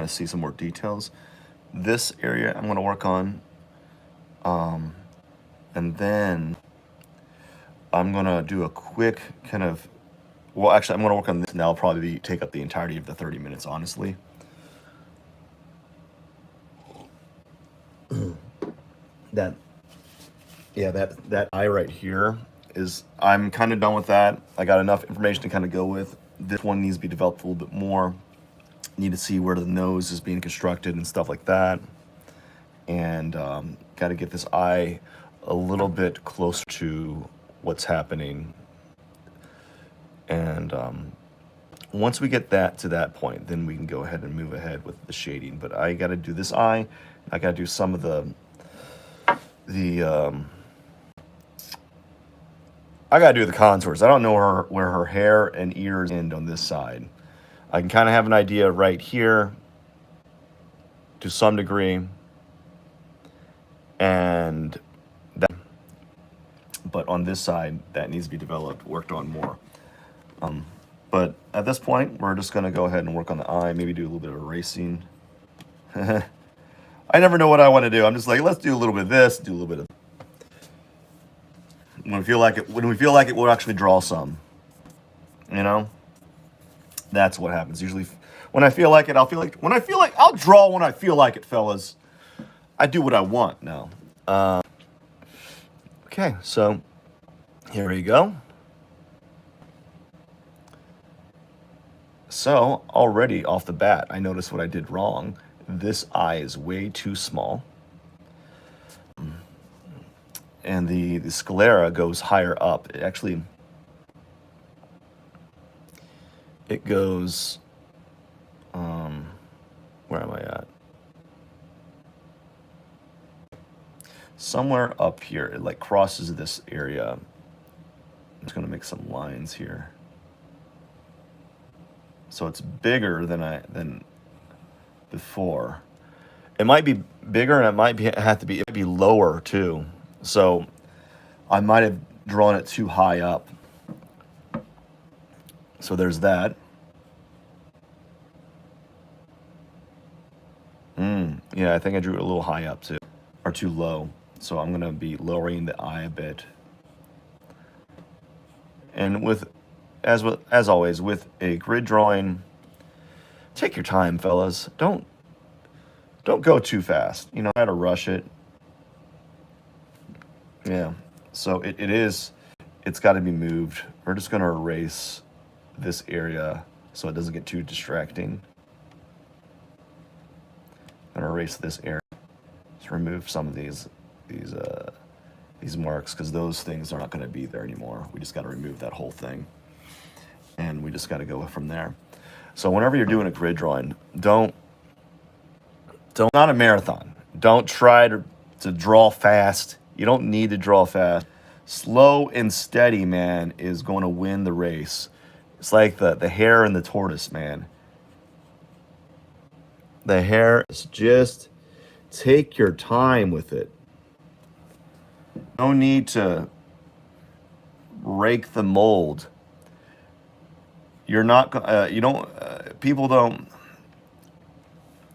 of see some more details. This area I'm going to work on. And then I'm going to do a quick kind of, well, actually, I'm going to work on this now. I'll probably take up the entirety of the 30 minutes, honestly. that eye right here is, I'm kind of done with that. I got enough information to kind of go with. This one needs to be developed a little bit more. Need to see where the nose is being constructed and stuff like that. And got to get this eye a little bit closer to what's happening. And once we get that to that point, then we can go ahead and move ahead with the shading. But I got to do this eye. I got to do some of the I got to do the contours. I don't know where her hair and ears end on this side. I can kind of have an idea right here to some degree. And that, but on this side, that needs to be developed, worked on more. But at this point, we're just going to go ahead and work on the eye, maybe do a little bit of erasing. I never know what I want to do. I'm just like, let's do a little bit of this, do a little bit of. When we feel like it, we'll actually draw some. You know, that's what happens usually. When I feel like it, I'll draw when I feel like it, fellas. I do what I want now. Okay, so here we go. So already off the bat, I noticed what I did wrong. This eye is way too small. And the sclera goes higher up. It goes, where am I at? Somewhere up here. It like crosses this area. I'm just gonna make some lines here. So it's bigger than before. It might be bigger, and it might be lower too. So I might have drawn it too high up. So there's that. Yeah, I think I drew it a little high up too, or too low. So I'm gonna be lowering the eye a bit. And as always, with a grid drawing, take your time, fellas. Don't go too fast. You know, try to rush it. Yeah. So it's got to be moved. We're just gonna erase this area so it doesn't get too distracting. I'm gonna erase this area. Just remove some of these marks, because those things are not going to be there anymore. We just got to remove that whole thing, and we just got to go from there. So whenever you're doing a grid drawing, don't not a marathon. Don't try to draw fast. You don't need to draw fast. Slow and steady, man, is going to win the race. It's like the hare and the tortoise, man. The hare is just take your time with it. No need to rake the mold. You're not, people don't,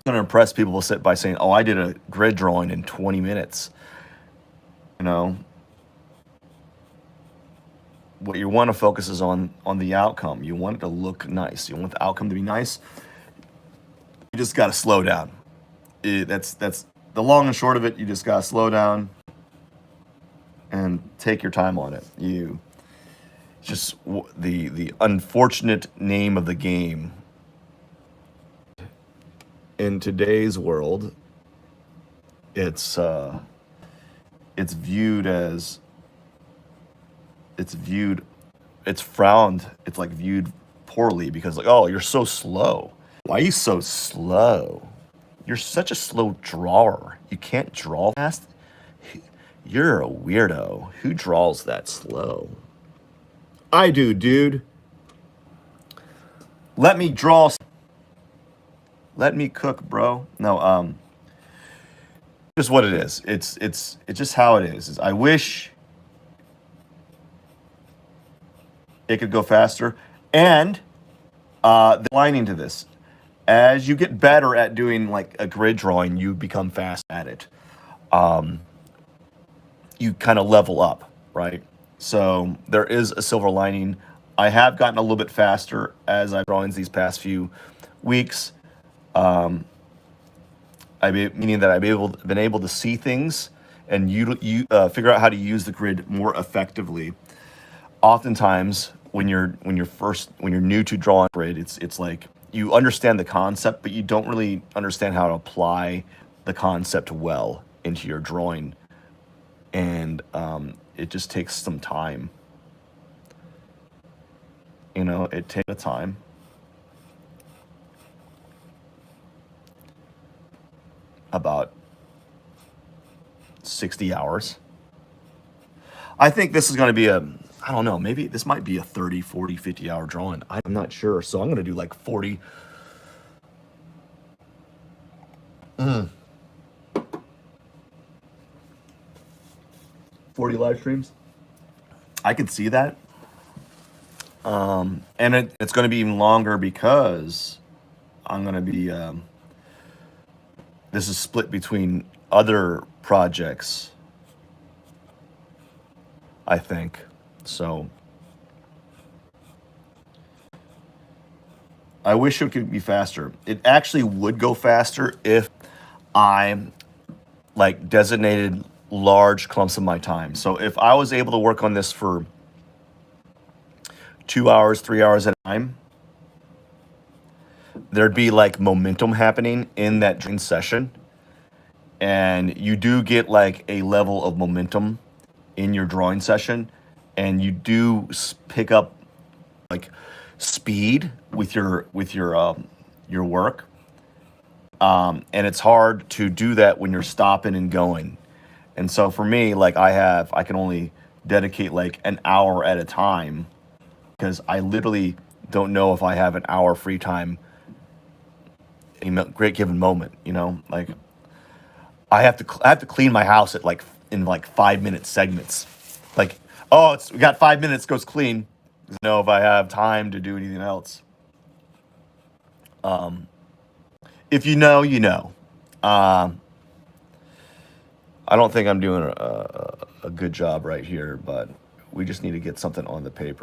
going to impress people by saying, oh, I did a grid drawing in 20 minutes. You know, what you want to focus is on the outcome. You want it to look nice. You want the outcome to be nice. You just got to slow down. That's the long and short of it. You just got to slow down and take your time on it. Just the unfortunate name of the game in today's world. It's frowned. It's like viewed poorly because like, oh, you're so slow. Why are you so slow? You're such a slow drawer. You can't draw fast. You're a weirdo. Who draws that slow? I do, dude. Let me draw. Let me cook, bro. No, just what it is. It's just how it is. I wish it could go faster. And the lining to this, as you get better at doing like a grid drawing, you become fast at it. You kind of level up, right? So there is a silver lining. I have gotten a little bit faster as I've drawings these past few weeks. Meaning that been able to see things and figure out how to use the grid more effectively. Oftentimes, when you're new to drawing grid, it's like you understand the concept, but you don't really understand how to apply the concept well into your drawing, and it just takes some time. It takes time. About 60 hours. I think this is going to be I don't know, maybe this might be a 30, 40, 50 hour drawing. I'm not sure. So I'm going to do like 40 live streams. I could see that. And it's going to be even longer because I'm going to be, this is split between other projects, I think. So I wish it could be faster. It actually would go faster if I like designated large clumps of my time. So if I was able to work on this for 2 hours, 3 hours at a time, there'd be like momentum happening in that drawing session. And you do get like a level of momentum in your drawing session, and you do pick up like speed with your work. And it's hard to do that when you're stopping and going. And so for me, like I can only dedicate like an hour at a time because I literally don't know if I have an hour free time in a great given moment. Like I have to clean my house in 5 minute segments. Like, oh, we got 5 minutes, goes clean. I don't know if I have time to do anything else. If you know, you know. I don't think I'm doing a good job right here, but we just need to get something on the paper.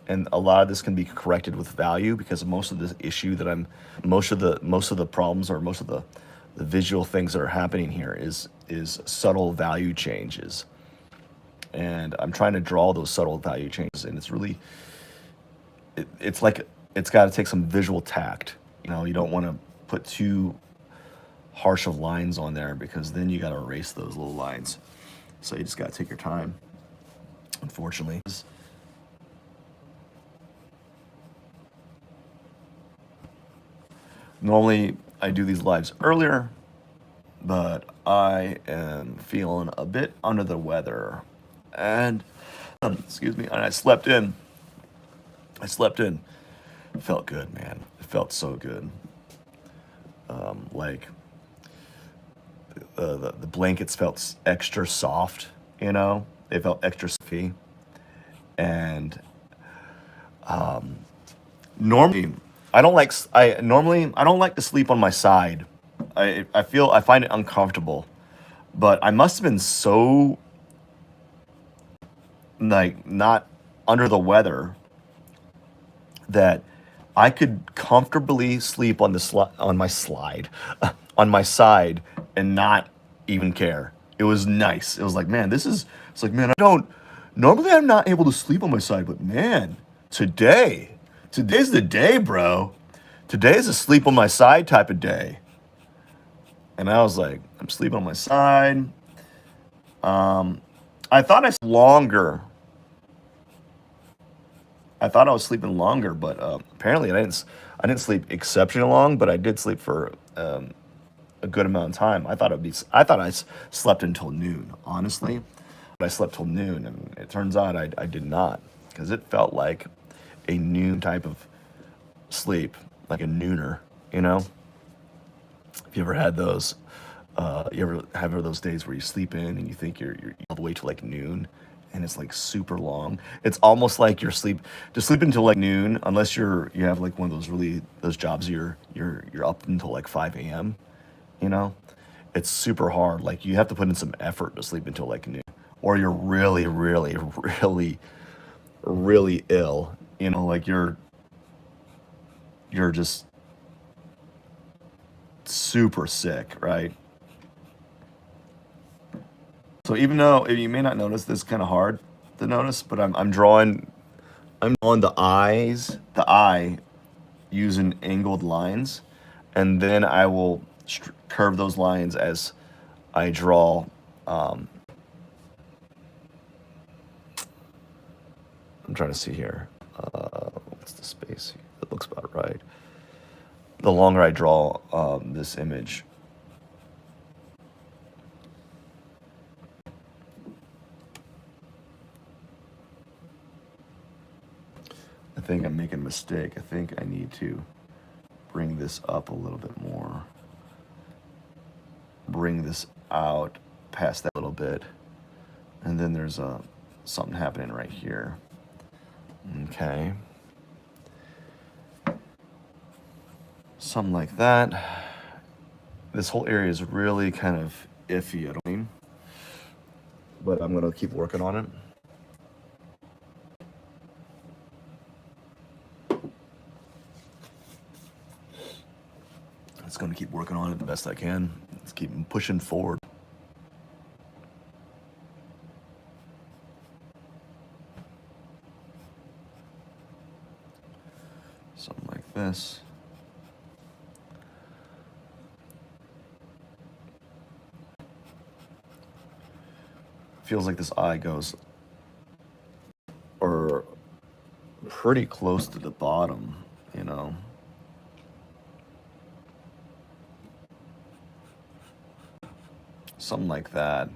And a lot of this can be corrected with value because most of the issue that most of the problems or most of the visual things that are happening here is subtle value changes. And I'm trying to draw those subtle value changes, and it's really, it's like it's got to take some visual tact. You don't want to put too harsh of lines on there because then you got to erase those little lines. So you just got to take your time, unfortunately. Normally, I do these lives earlier, but I am feeling a bit under the weather. And, excuse me, and I slept in. It felt good, man. It felt so good. Like, the blankets felt extra soft, They felt extra stuffy. And normally I don't like to sleep on my side. I find it uncomfortable. But I must have been so like not under the weather that I could comfortably sleep on my on my side and not even care. It was nice. It was like, man, it's like, man, normally I'm not able to sleep on my side, but man, today's the day, bro. Today's a sleep on my side type of day. And I was like, I'm sleeping on my side. I thought I slept longer. I thought I was sleeping longer, but apparently I didn't sleep exceptionally long, but I did sleep for a good amount of time. I thought I slept until noon, honestly. But I slept till noon, and it turns out I did not, because it felt like a noon type of sleep, like a nooner, If you ever had those, you ever have those days where you sleep in and you think you're all the way to like noon, and it's like super long. It's almost like you're to sleep until like noon, unless you have like one of those jobs you're up until like 5 a.m. You know, it's super hard. Like you have to put in some effort to sleep until like noon, or you're really, really, really, really ill. You know, like you're just super sick, right? So even though you may not notice, this is kind of hard to notice, but I'm drawing the eye using angled lines, and then I will curve those lines as I draw. Um, I'm trying to see here. What's the space? It looks about right. The longer I draw this image, I think I'm making a mistake. I think I need to bring this up a little bit more. Bring this out past that a little bit. And then there's something happening right here. Okay. Something like that. This whole area is really kind of iffy, I don't mean. But I'm going to keep working on it. It's going to keep working on it the best I can. Let's keep pushing forward. Something like this. Feels like this eye goes or pretty close to the bottom, you know. Something like that.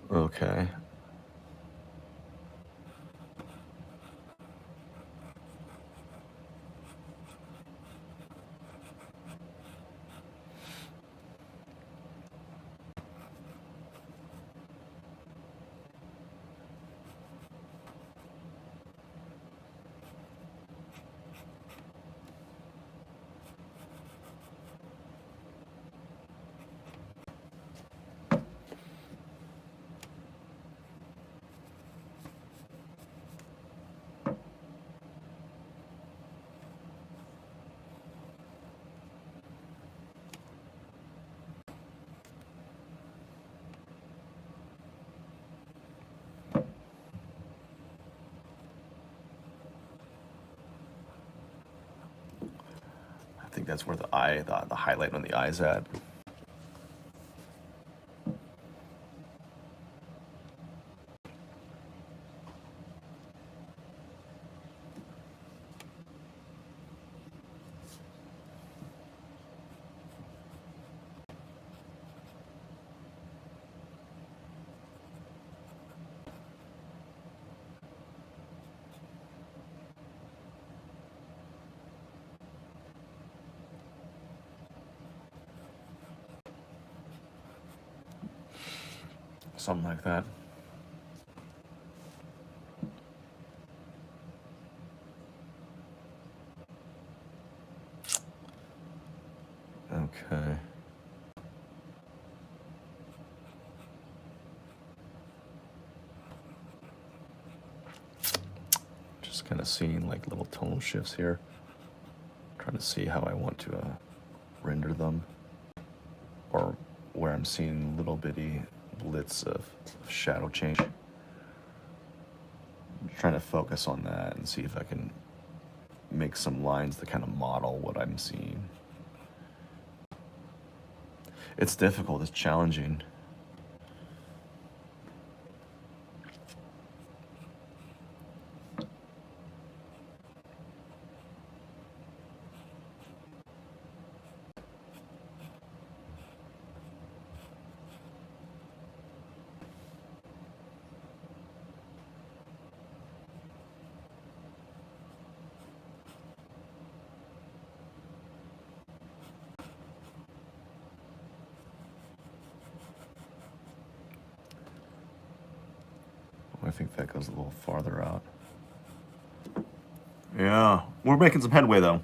Okay. I think that's where the highlight on the eye's at. Something like that. Okay. Just kind of seeing like little tonal shifts here. Trying to see how I want to render them, or where I'm seeing little bitty blitz of shadow change. I'm trying to focus on that and see if I can make some lines that kind of model what I'm seeing. It's difficult, it's challenging. think that goes a little farther out. Yeah, we're making some headway though.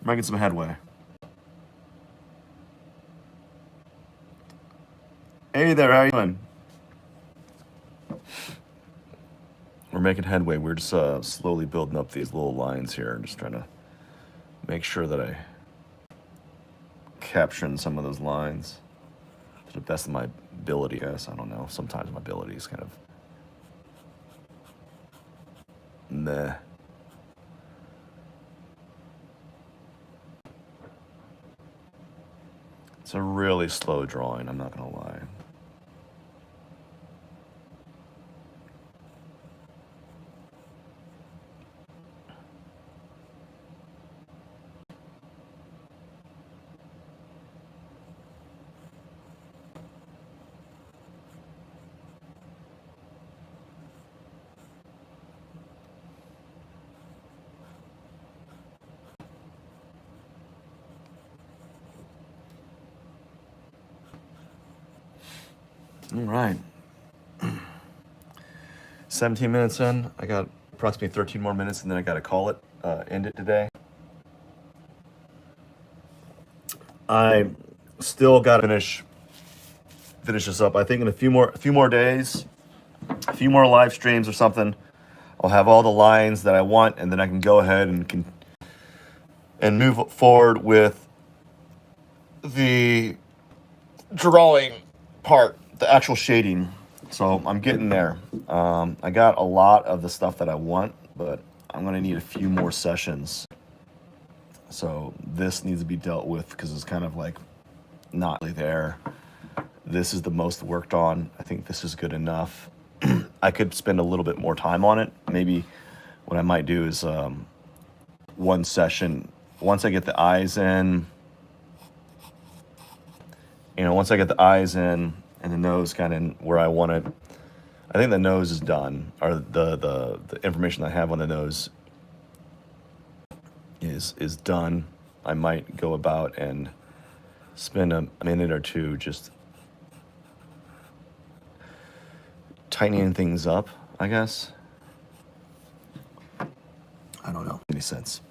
We're making some headway. Hey there, how you doing? We're making headway. We're just slowly building up these little lines here and just trying to make sure that I caption some of those lines to the best of my ability, I guess. I don't know. Sometimes my ability is kind of meh. It's a really slow drawing, I'm not gonna lie. All right. 17 minutes in. I got approximately 13 more minutes, and then I got to call it, end it today. I still got to finish this up. I think in a few more days, a few more live streams or something, I'll have all the lines that I want, and then I can go ahead and move forward with the drawing part, the actual shading. So I'm getting there. I got a lot of the stuff that I want, but I'm gonna need a few more sessions. So this needs to be dealt with because it's kind of like not really there. This is the most worked on. I think this is good enough. I could spend a little bit more time on it. Maybe what I might do is one session, once I get the eyes in, once I get the eyes in and the nose kind of where I want it, I think the nose is done, or the information I have on the nose is done. I might go about and spend a minute or two just tightening things up, I guess. I don't know. Any sense?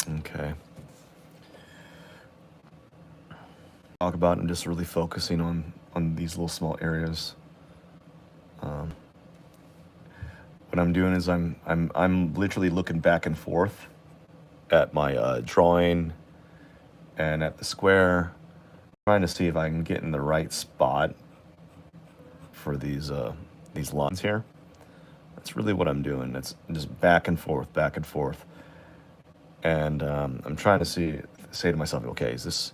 Okay. Talk about and just really focusing on these little small areas. What I'm doing is I'm literally looking back and forth at my drawing and at the square, trying to see if I can get in the right spot for these lines here. That's really what I'm doing. It's just back and forth, and I'm trying to say to myself, okay, is this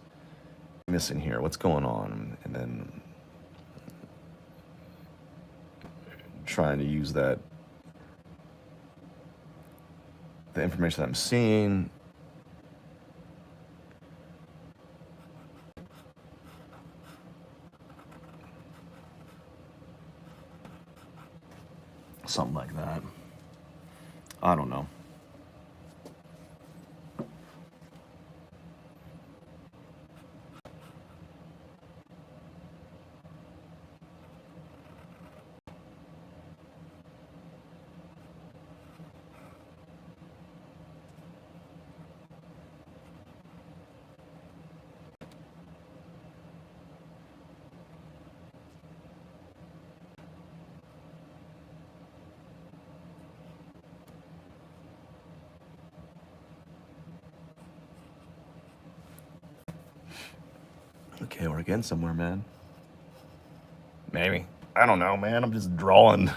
missing here? What's going on? And then trying to use that, the information that I'm seeing, something like that. I don't know. Okay, we're getting somewhere, man. Maybe. I don't know, man. I'm just drawing.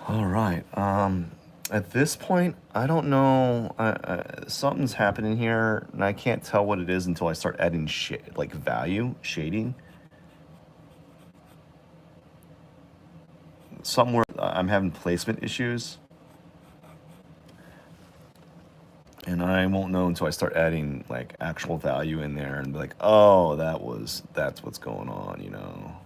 All right. At this point, I don't know. Something's happening here, and I can't tell what it is until I start adding like value shading. Somewhere I'm having placement issues, and I won't know until I start adding like actual value in there and be like, oh, that's what's going on, you know.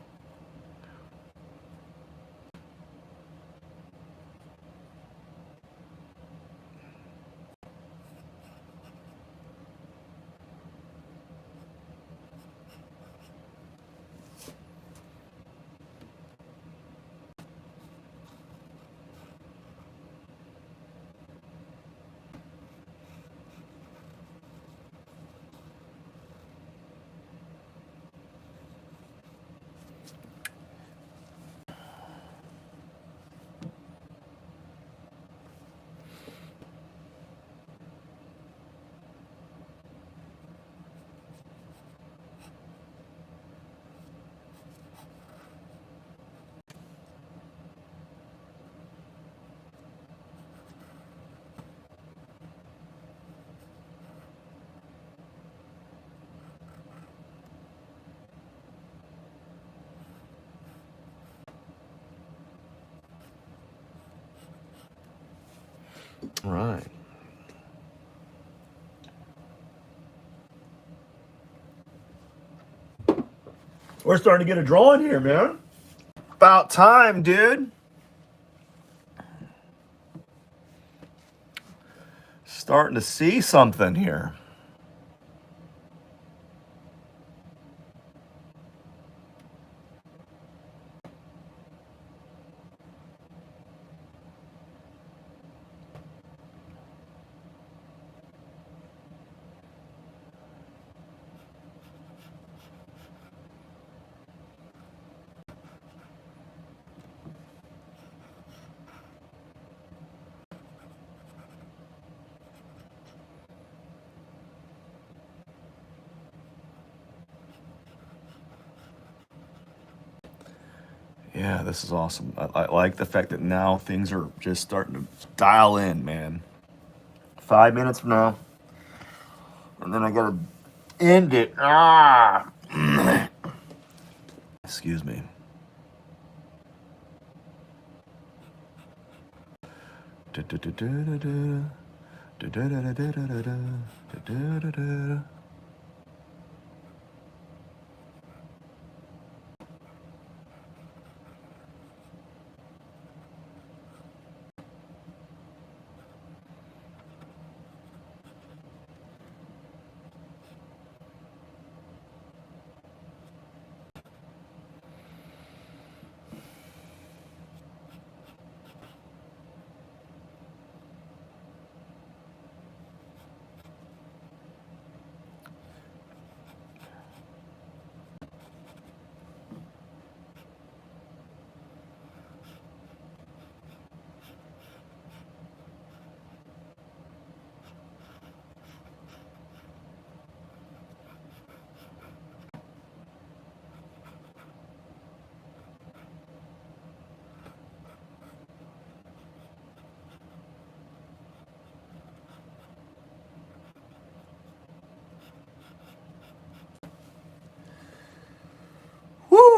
All right. We're starting to get a drawing here, man. About time, dude. Starting to see something here. Yeah, this is awesome. I like the fact that now things are just starting to dial in, man. 5 minutes from now, and then I gotta end it. Ah, excuse me.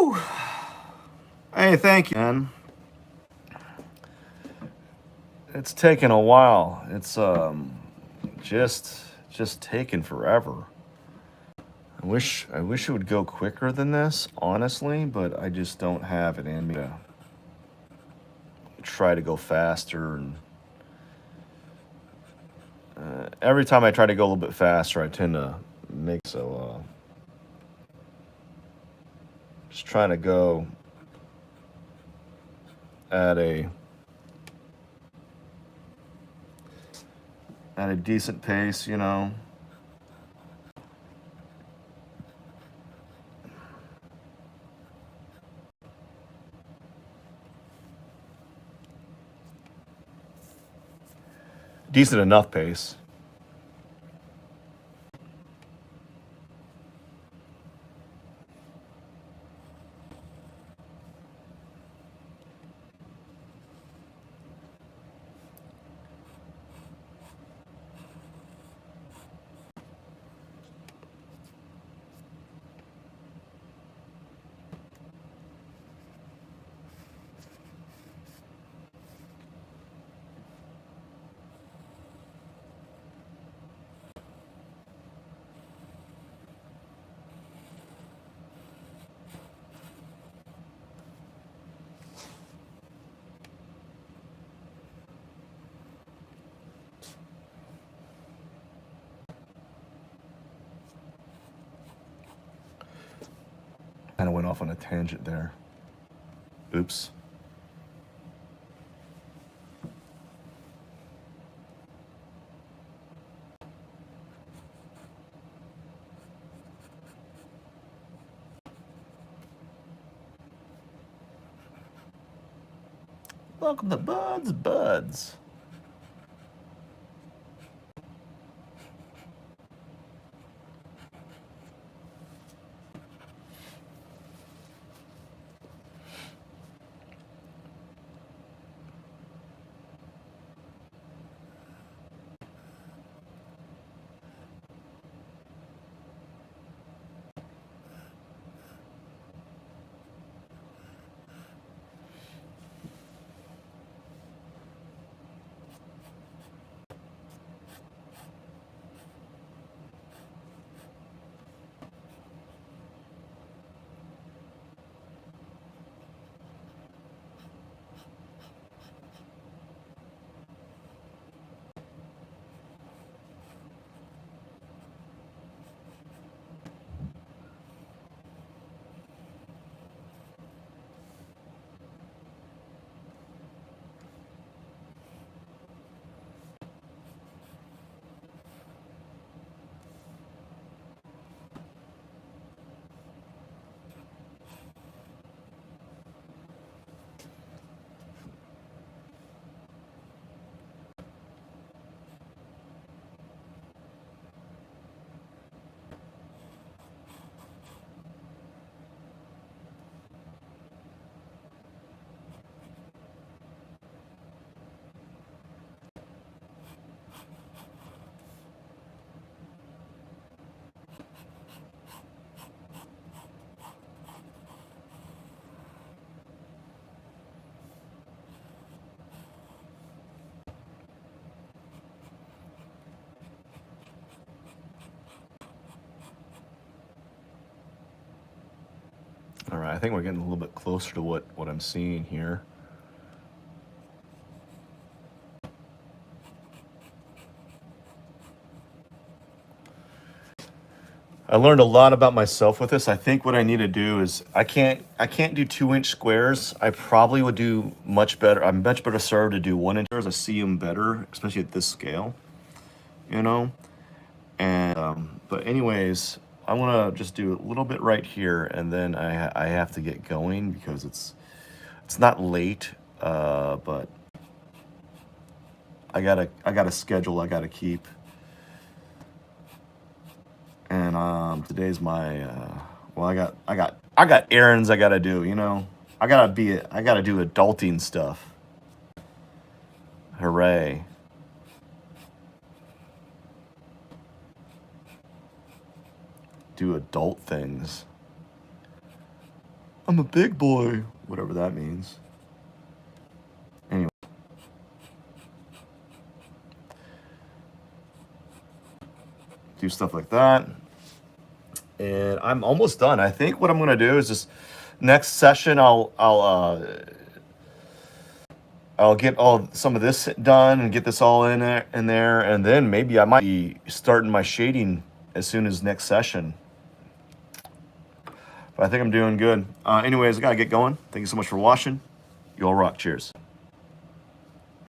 Woo! Hey, thank you, man. It's taken a while. It's just taken forever. I wish it would go quicker than this, honestly, but I just don't have it in me to try to go faster. And every time I try to go a little bit faster, I tend to make so. Just trying to go at a decent pace, you know. Decent enough pace. Kind of went off on a tangent there. Oops. Welcome to Buds. All right, I think we're getting a little bit closer to what I'm seeing here. I learned a lot about myself with this. I think what I need to do is I can't do 2-inch squares. I probably would do much better. I'm much better served to do 1-inch squares. I see them better, especially at this scale, you know. And but anyways, I want to just do a little bit right here, and then I have to get going because it's not late, but I got a schedule I got to keep, and today's my well, I got errands I got to do, you know. I got to do adulting stuff. Hooray. Do adult things. I'm a big boy. Whatever that means. Anyway. Do stuff like that. And I'm almost done. I think what I'm gonna do is just next session I'll get all some of this done and get this all in there, and then maybe I might be starting my shading as soon as next session. But I think I'm doing good. Anyways, I gotta get going. Thank you so much for watching. You all rock. Cheers.